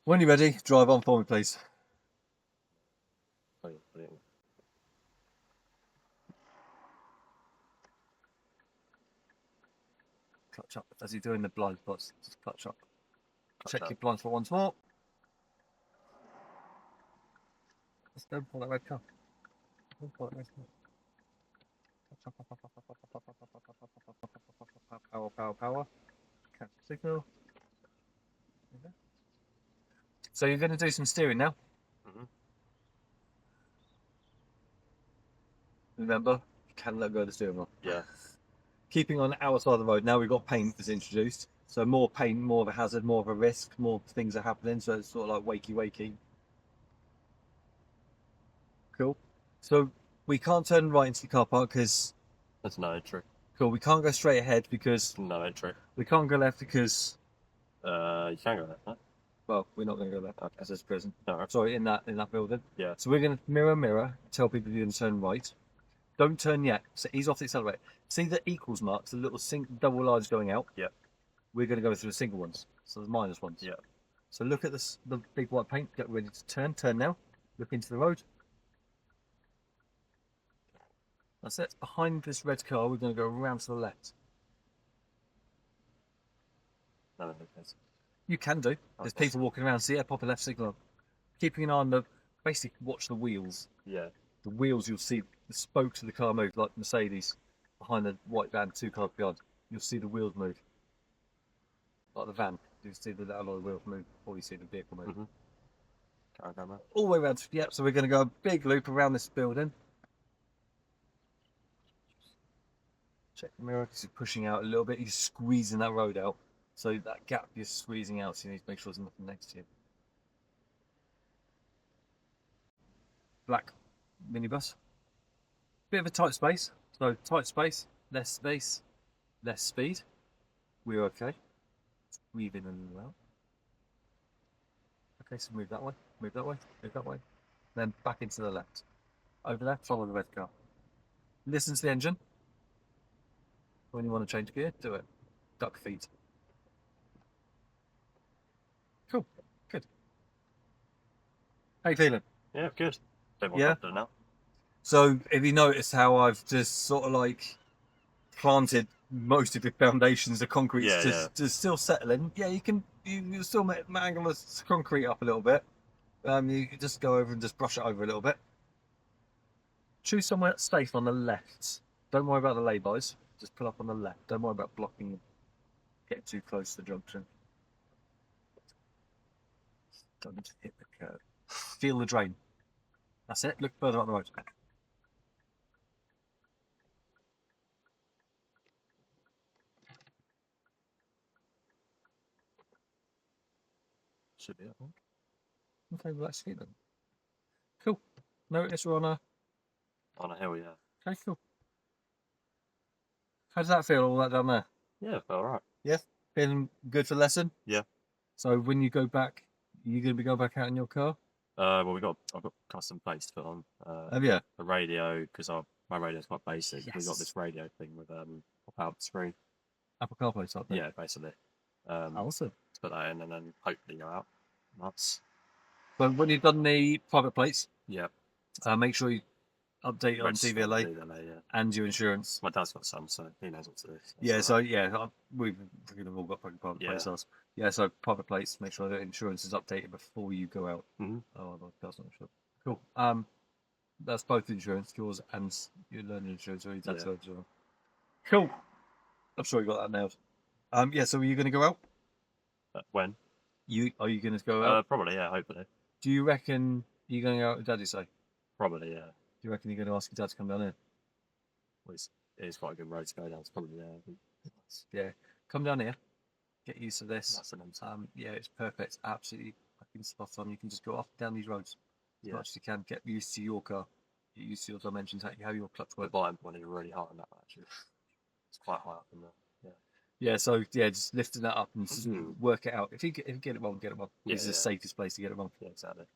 When you're ready, drive on for me, please. Brilliant. Clutch up as you're doing the blind spots. Just clutch up. Clutch Check up. your blind spot once more. Let's go for that red car. Don't pull that red car. Power. Catch the signal. So you're going to do some steering now. Mhm. Remember, you can let go of the steering wheel. Yeah. Keeping on our side of the road now, we've got paint that's introduced. So more paint, more of a hazard, more of a risk, more things are happening. So it's sort of like wakey. Cool. So we can't turn right into the car park because There's no entry. cool. We can't go straight ahead because No entry. we can't go left because You can go there. Huh? well, we're not going to go left because there's prison. No. Sorry, in that building. Yeah. So we're going to mirror, tell people you're going to turn right. Don't turn yet. So ease off the accelerator. See the equals marks, the little double lines going out. Yeah. We're going to go through the single ones. So the minus ones. Yeah. So look at this, the big white paint. Get ready to turn. Turn now. Look into the road. That's it. Behind this red car, we're going to go around to the left. No, there's You can do. There's Okay. people walking around. So yeah, pop a left signal. Keeping an eye on the. Basically, watch the wheels. Yeah. The wheels, you'll see the spokes of the car move, like Mercedes behind the white van, 2 cars behind. You'll see the wheels move. Like the van, you'll see the alloy wheels move before you see the vehicle move. Mhm. Can't go, man. All the way around. Yep, so we're going to go a big loop around this building. Check the mirror because you're pushing out a little bit. You're squeezing that road out. So that gap you're squeezing out, so you need to make sure there's nothing next to you. Black minibus. Bit of a tight space. So tight space, less space, less speed. We're okay. Weave in and out. Okay, so move that way, move that way, move that way. Then back into the left. Over there, follow the red car. Listen to the engine. When you want to change gear, do it. Duck feet. Cool. Good. How you feeling? Yeah, good. Bit more Yeah? confident now. So, have you noticed how I've just sort of like planted most of the foundations, the concrete just still settling? Yeah, you still mangle the concrete up a little bit. You just go over and just brush it over a little bit. Choose somewhere safe on the left. Don't worry about the laybys. Just pull up on the left. Don't worry about blocking, getting too close to the junction. Don't hit the curb. Feel the drain. That's it. Look further up the road. Should be that one. Okay, well that's it then. Cool. Notice we're on a. On a hill, yeah. Okay, cool. How does that feel, all that down there? Yeah, all right. Yeah. Feeling good for the lesson? Yeah. So when you go back, you're going to be going back out in your car? Well, I've got custom plates to put on. Have you? A radio, because my radio's quite basic. Yes. We've got this radio thing with pop out screen. Apple CarPlay type thing? Yeah, basically. Awesome. To put that in and then hopefully go out. Nuts. So when you've done the private plates, Yeah. make sure you update it on Register DVLA DVLA, yeah. and your insurance. My dad's got some, so he knows what to do. Yeah, That's so all right. yeah, we've all got private plates. Yeah. Yeah, so private plates, make sure that insurance is updated before you go out. Mhm. Oh, that's not sure. Cool. That's both insurance, yours and your learning insurance, or your dad's Yeah. as well. Cool. I'm sure you got that nailed. Yeah. So are you going to go out? When? Are you going to go out? Probably, yeah, hopefully. Do you reckon you're going out with Daddy? Say? Probably, yeah. Do you reckon you're going to ask your dad to come down here? Well, it is quite a good road to go down. It's probably there. I think. Yeah. Come down here. Get used to this. That's an answer. Yeah, it's perfect. Absolutely fucking spot on. You can just go up and down these roads as Yeah. much as you can. Get used to your car. Get used to your dimensions. How your clutch The works. bottom one is really high on that one, actually. It's quite high up in there. Yeah. So yeah, just lifting that up and just Mhm. work it out. If you get it wrong, get it wrong. Yeah, This is the yeah. safest place to get it wrong. Yeah, exactly.